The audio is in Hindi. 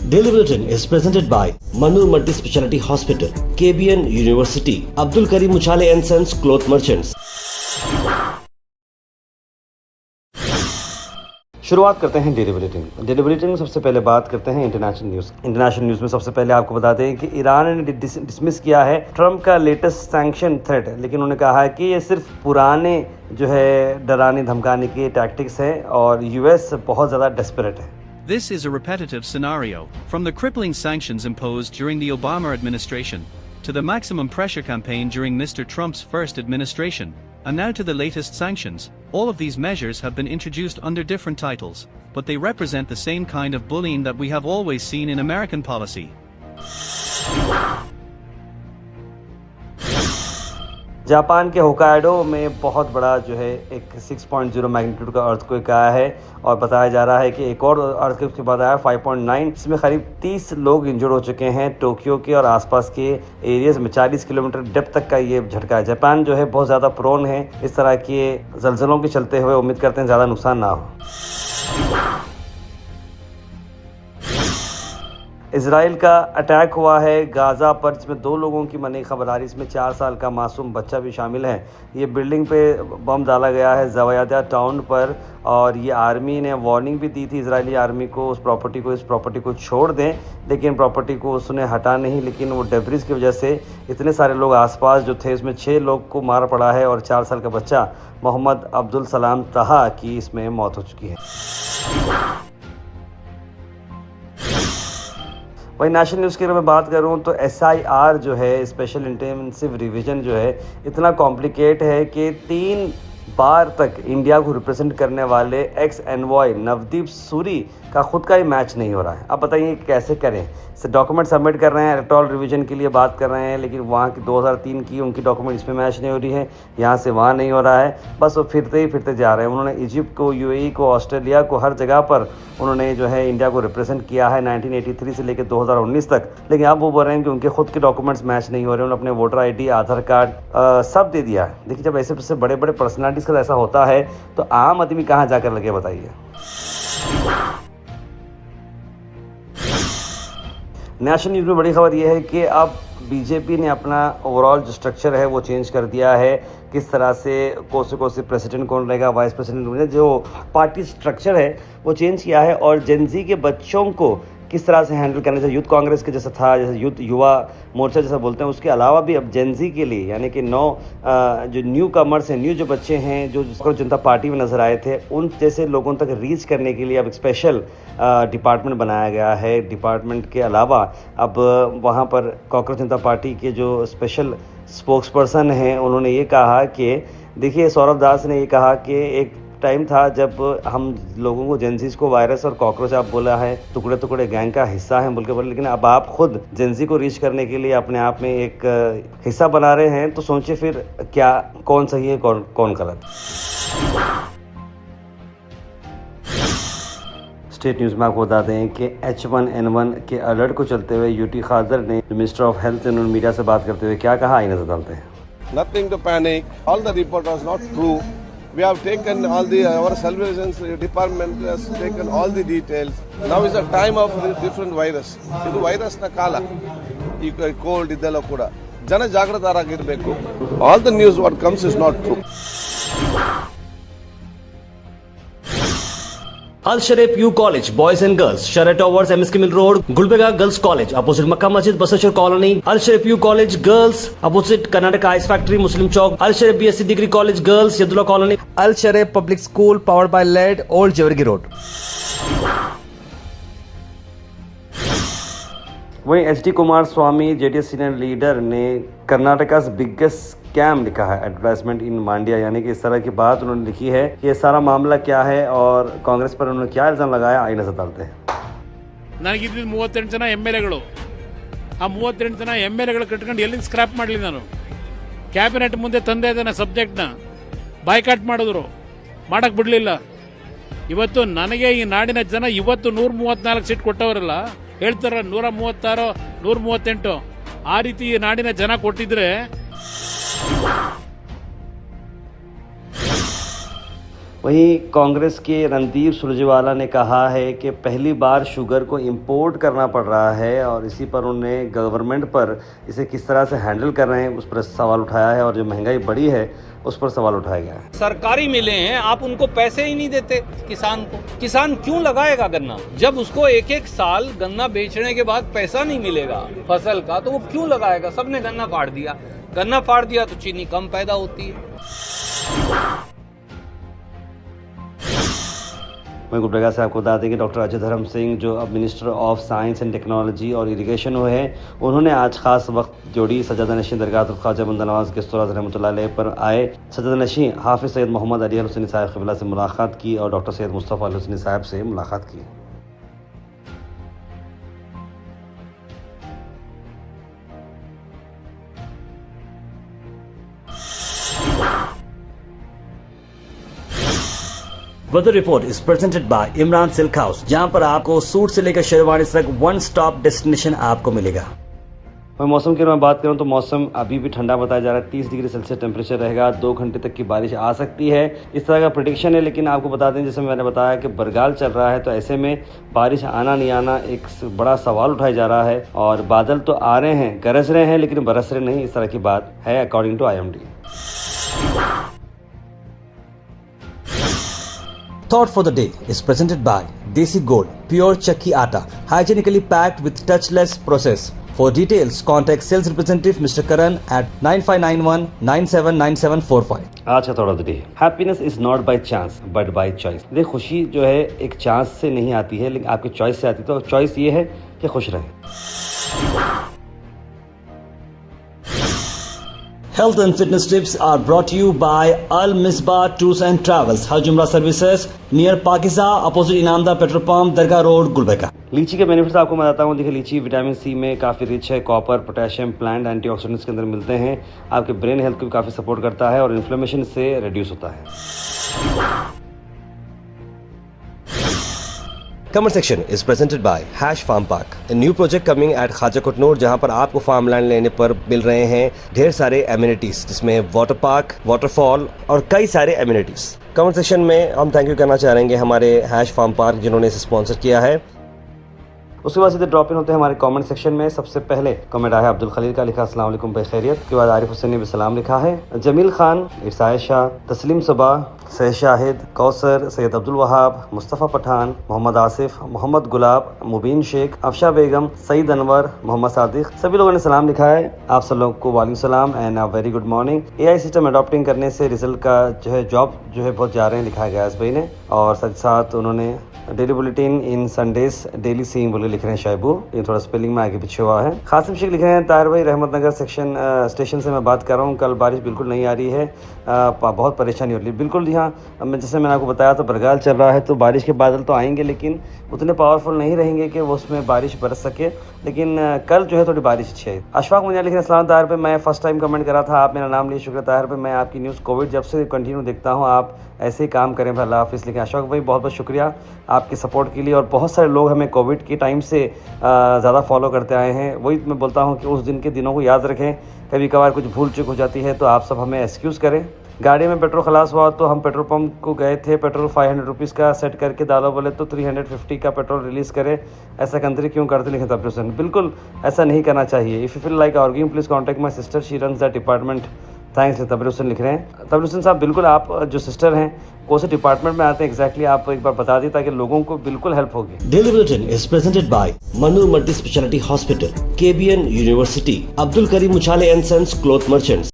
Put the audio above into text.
Daily Bulletin is presented by Manur Multi Speciality Hospital, KBN University, Abdul Karim Uchale and Sons Cloth Merchants. शुरुआत करते हैं डेली बुलेटिन में सबसे पहले बात करते हैं इंटरनेशनल न्यूज़ में सबसे पहले आपको बता दें कि ईरान ने डिसमिस किया है ट्रंप का लेटेस्ट सैंक्शन थ्रेट, लेकिन उन्होंने कहा है कि ये सिर्फ पुराने जो है डराने धमकाने की टैक्टिक्स हैं और यूएस बहुत ज़्यादा डेस्परेट है। This is a repetitive scenario, from the crippling sanctions imposed during the Obama administration, to the maximum pressure campaign during Mr. Trump's first administration, and now to the latest sanctions. All of these measures have been introduced under different titles, but they represent the same kind of bullying that we have always seen in American policy. Japan के होकाइडो में बहुत बड़ा जो है एक 6.0 मैग्नीट्यूड का अर्थक्वेक आया है और बताया जा रहा है कि एक और अर्थक्वेक के बाद आया 5.9, इसमें करीब 30 लोग इंजर्ड हो चुके हैं। टोक्यो के और आसपास के एरियाज में 40 किलोमीटर डेप्थ तक का ये झटका है। जापान जो है बहुत ज़्यादा प्रोन है इस तरह के जलजलों के चलते हुए, उम्मीद करते हैं ज़्यादा नुकसान ना हो। इजराइल का अटैक हुआ है गाज़ा पर, जिसमें 2 लोगों की मरने की खबर आ रही है। इसमें 4 साल का मासूम बच्चा भी शामिल है। ये बिल्डिंग पे बम डाला गया है ज़वायादा टाउन पर, और ये आर्मी ने वार्निंग भी दी थी इजरायली आर्मी को इस प्रॉपर्टी को छोड़ दें, लेकिन प्रॉपर्टी को उसने हटा नहीं। लेकिन वो डेब्रिस की वजह से इतने सारे लोग आसपास जो थे, इसमें 6 लोग को मार पड़ा है और 4 साल का बच्चा मोहम्मद अब्दुल सलाम तहा की इसमें मौत हो चुकी है। वही नेशनल न्यूज़ की अगर मैं बात करूं तो SIR जो है स्पेशल इंटेंसिव रिवीजन जो है इतना कॉम्प्लिकेट है कि 3 बार तक इंडिया को रिप्रेजेंट करने वाले एक्स एनवॉय नवदीप सूरी का खुद का ही मैच नहीं हो रहा है। अब बताइए कैसे करें। डॉक्यूमेंट सबमिट कर रहे हैं, इलेक्टोरल रिवीजन के लिए बात कर रहे हैं, लेकिन वहाँ की 2003 की उनकी डॉक्यूमेंट इसमें मैच नहीं हो रही है, यहाँ से वहाँ नहीं हो रहा है। बस वो फिरते जा रहे हैं। उन्होंने इजिप्ट को, UAE को, ऑस्ट्रेलिया को, हर जगह पर उन्होंने जो है इंडिया को रिप्रेजेंट किया है 1983 से लेकर 2019 तक। लेकिन अब वो बोल रहे हैं कि उनके खुद के डॉक्यूमेंट्स मैच नहीं हो रहे। उन्होंने अपने वोटर ID, आधार कार्ड सब दे दिया है। देखिए, जब ऐसे बड़े पर्सनालिटीज़ का ऐसा होता है तो आम आदमी कहाँ जाकर लगे, बताइए। नेशनल न्यूज़ में बड़ी खबर यह है कि अब बीजेपी ने अपना ओवरऑल जो स्ट्रक्चर है वो चेंज कर दिया है। किस तरह से कौन से प्रेसिडेंट कौन रहेगा, वाइस प्रेसिडेंट, जो पार्टी स्ट्रक्चर है वो चेंज किया है। और जेनजी के बच्चों को किस तरह से हैंडल करना चाहिए, यूथ कांग्रेस के जैसा था, जैसे युवा मोर्चा जैसा बोलते हैं, उसके अलावा भी अब जेनजी के लिए, यानी कि जो न्यू कमर्स हैं, न्यू जो बच्चे हैं जो जनता पार्टी में नज़र आए थे, उन जैसे लोगों तक रीच करने के लिए अब एक स्पेशल डिपार्टमेंट बनाया गया है। डिपार्टमेंट के अलावा अब वहाँ पर कांग्रेस जनता पार्टी के जो स्पेशल स्पोक्स पर्सन हैं, उन्होंने ये कहा कि देखिए, सौरभ दास ने ये कहा कि एक टाइम था जब हम लोगों को जेंजीज को वायरस और कॉकरोच आप बोला है, टुकड़े गैंग का हिस्सा है बोल के बोले, लेकिन अब आप खुद जेंजी को रीच करने के लिए अपने आप में एक हिस्सा बना रहे हैं। तो सोचिए फिर क्या, कौन सही है कौन गलत। स्टेट न्यूज़ में आपको बता दें कि H1N1 के अलर्ट को चलते हुए यूटी खादर ने मिनिस्टर ऑफ हेल्थ ने मीडिया से बात करते हुए क्या कहा, आई नजर डालते हैं। Nothing to panic. All the report was not true. We have taken our surveillance department has taken all the details. Now is a time of different virus. Idu virus na kala. Ee cold idella kuda. Jana jagrataragirbeko. All the news what comes is not true. Al Sharif U College, Boys and Girls, Sheraton Towers, MSK Mill Road, Gulbega Girls College, opposite Makkah Masjid, Basashar Colony. Al Sharif U College Girls, opposite Karnataka Ice Factory, Muslim Chowk. Al Sharif BSc Degree College Girls, Yadullah Colony. Al Sharif Public School, powered by LED, Old Jewargi Road. वहीं HD कुमार स्वामी JDS सीनियर लीडर ने कर्नाटका बिगेस्ट स्कैम लिखा है, एडवर्टाइजमेंट इन मांड्या, यानी कि इस तरह की बात उन्होंने लिखी है कि ये सारा मामला क्या है और कांग्रेस पर उन्होंने क्या इल्जाम लगाया, आई नजर डालते हैं। ನನಗಿದ್ದು 38 ಜನ MLAಗಳು, ಆ 38 ಜನ MLAಗಳು ಕಟ್ಕೊಂಡು ಎಲ್ಲಿಂದ ಸ್ಕ್ರಾಪ್ ಮಾಡಲಿ ನಾನು? ಕ್ಯಾಬಿನೆಟ್ ಮುಂದೆ ತಂದೆ ಇದನ್ನ ಸಬ್ಜೆಕ್ಟ್ನ ಬಾಯ್ಕಾಟ್ ಮಾಡಿದ್ರು, ಮಾಡಕ್ ಬಿಡಲಿಲ್ಲ. ಇವತ್ತು ನನಗೆ ಈ ನಾಡಿನ ಜನ ಇವತ್ತು 134 ಸೀಟ್ ಕೊಟ್ಟವರಲ್ಲ, ಹೇಳ್ತಾರ 136 138, ಆ ರೀತಿ ಈ ನಾಡಿನ ಜನ ಕೊಟ್ಟಿದ್ರೆ वहीं कांग्रेस के रणदीप सुरजेवाला ने कहा है कि पहली बार शुगर को इंपोर्ट करना पड़ रहा है और इसी पर उन्होंने गवर्नमेंट पर इसे किस तरह से हैंडल कर रहे हैं उस पर सवाल उठाया है और जो महंगाई बढ़ी है उस पर सवाल उठाया गया है। सरकारी मिले हैं, आप उनको पैसे ही नहीं देते किसान को। किसान क्यों लगाएगा गन्ना जब उसको एक एक साल गन्ना बेचने के बाद पैसा नहीं मिलेगा फसल का, तो वो क्यों लगाएगा। सबने गन्ना फाड़ दिया तो चीनी कम पैदा होती है। वहीं गुलबर्गा से आपको बता दें कि डॉक्टर अजय धर्म सिंह जो अब minister of science and technology और इरिगेशन हुए हैं, उन्होंने आज खास वक्त जोड़ी सज्जादा नशीं दरगाह ख्वाजा बंदा नवाज गिस्तौराज़ रहमतुल्लाह अलैह पर आए सज्जादा नशीं हाफिज़ सैयद मोहम्मद अली हुसैनी साहब क़िबला से मुलाकात की और डॉक्टर सैयद मुस्तफ़ा अली हुसैनी साहब से मुलाकात की। Weather report is presented by Imran silk house, जहां पर आपको सूट से लेकर शेरवानी तक वन स्टॉप डेस्टिनेशन आपको मिलेगा। मैं मौसम की मैं बात करूं तो मौसम अभी भी ठंडा बताया जा रहा है। 30 डिग्री सेल्सियस टेम्परेचर रहेगा, 2 घंटे तक की बारिश आ सकती है, इस तरह का प्रेडिक्शन है। लेकिन आपको बता दें, जैसे मैंने बताया कि बरगाल चल रहा है, तो ऐसे में बारिश आना नहीं आना एक बड़ा सवाल उठाया जा रहा है। और बादल तो आ रहे हैं, गरज रहे हैं, लेकिन बरस रहे नहीं, इस तरह की बात है according to IMD। Thought for the day is presented by Desi Gold, pure chakki atta, hygienically packed with touchless process. For details, contact sales representative Mr. Karan at 9591 979745. आज का thought of the day, happiness is not by chance but by choice. देखिए, खुशी जो है एक चांस से नहीं आती है, लेकिन आपकी चॉइस से आती है। तो चॉइस ये है कि खुश रहें। Health and fitness tips are brought to you by Al Misbah Tours and Travels, Hajj Umrah Services near Pakiza, opposite Inamda Petrol Pump, Dargah Road, Gulbarga। लीची के बेनिफिट्स आपको मैं बताता हूँ। देखिए, लीची विटामिन सी में काफ़ी रिच है, कॉपर, पोटेशियम, प्लांट एंटीऑक्सीडेंट्स के अंदर मिलते हैं, आपके ब्रेन हेल्थ को भी काफ़ी सपोर्ट करता है और इन्फ्लेमेशन से रिड्यूस होता है। Comment section is presented by hash farm park, a new project coming at Khwaja Kotnur, जहां पर आपको फार्म लैंड लेने पर मिल रहे हैं ढेर सारे एमिनिटीज, जिसमें वाटर पार्क, वाटरफॉल और कई सारे एमिनिटीज। कमेंट सेक्शन में हम थैंक यू करना चाहेंगे हमारे हैश फार्म पार्क जिन्होंने इसे स्पॉन्सर किया है। उसके बाद सीधे ड्रॉप इन होते हैं हमारे कमेंट सेक्शन में। सबसे पहले कमेंट आया है अब्दुल खलील का, लिखा अस्सलाम वालेकुम भाई खैरियत। उसके बाद आरिफ हुसैन ने भी सलाम लिखा है। जमील खान, इरसाय शाह, तस्लीम सबा, सैयद शाहिद, कौसर, सैयद अब्दुल वहाब, मुस्तफ़ा पठान, मोहम्मद आसिफ, मोहम्मद गुलाब, मुबीन शेख, अफशा बेगम, सईद अनवर, मोहम्मद सादिक, सभी लोगों ने सलाम लिखा है। आप सब लोगों को वालेकुम सलाम and very good morning. AI system adopting करने से रिजल्ट का जो है जॉब जो है बहुत जा रहे हैं, लिखा गया है इस भाई ने। और साथ साथ उन्होंने डेली बुलेटिन इन संडेज डेली सीइंग बोल के लिख रहे हैं शायबू, ये थोड़ा स्पेलिंग में आगे पीछे हुआ है। कासिम शेख लिख रहे हैं, ताहिर भाई रहमतनगर सेक्शन स्टेशन से मैं बात कर रहा हूँ, कल बारिश बिल्कुल नहीं आ रही है, बहुत परेशानी हो रही है। बिल्कुल जी हाँ, जैसे मैंने आपको बताया तो बरगाल चल रहा है, तो बारिश के बादल तो आएंगे, लेकिन उतने पावरफुल नहीं रहेंगे कि वो उसमें बारिश बरस सके। लेकिन कल जो है थोड़ी बारिश अच्छी है। अशफाक मुझे लिख रहे हैं, अस्सलाम ताहिर भाई, मैं फर्स्ट टाइम कमेंट करा था, आप मेरा नाम लिए, शुक्र ताहिर भाई। मैं आपकी न्यूज़ कोविड जब से कंटिन्यू देखता हूँ, आप ऐसे ही काम करें, अल्लाह हाफिज़। लिखें अशफाक भाई, बहुत बहुत शुक्रिया आपके सपोर्ट के लिए। और बहुत सारे लोग हमें कोविड के टाइम से ज़्यादा फॉलो करते आए हैं। वही मैं बोलता हूँ कि उस दिन के दिनों को याद रखें, कभी कभार कुछ भूल चूक हो जाती है तो आप सब हमें एक्सक्यूज़ करें। गाड़ी में पेट्रोल खलास हुआ तो हम पेट्रोल पंप को गए थे, पेट्रोल 500 रुपीज़ का सेट करके डालो, बोले तो 350 का पेट्रोल रिलीज़ करें। ऐसा कंट्री क्यों करते, लिखें तब्र हुसैन। बिल्कुल ऐसा नहीं करना चाहिए। If you feel like arguing please contact my sister, she runs that department. Thanks तब्र हुसैन लिख रहे हैं। तब्र हुसैन साहब, बिल्कुल आप जो सिस्टर हैं कौन से डिपार्टमेंट में आते हैं एग्जैक्टली आप एक बार बता दें ताकि लोगों को बिल्कुल हेल्प होगी। Daily bulletin is presented by Manoor multi speciality hospital, KBN university, Abdul Karim Muchhale and sons cloth merchants.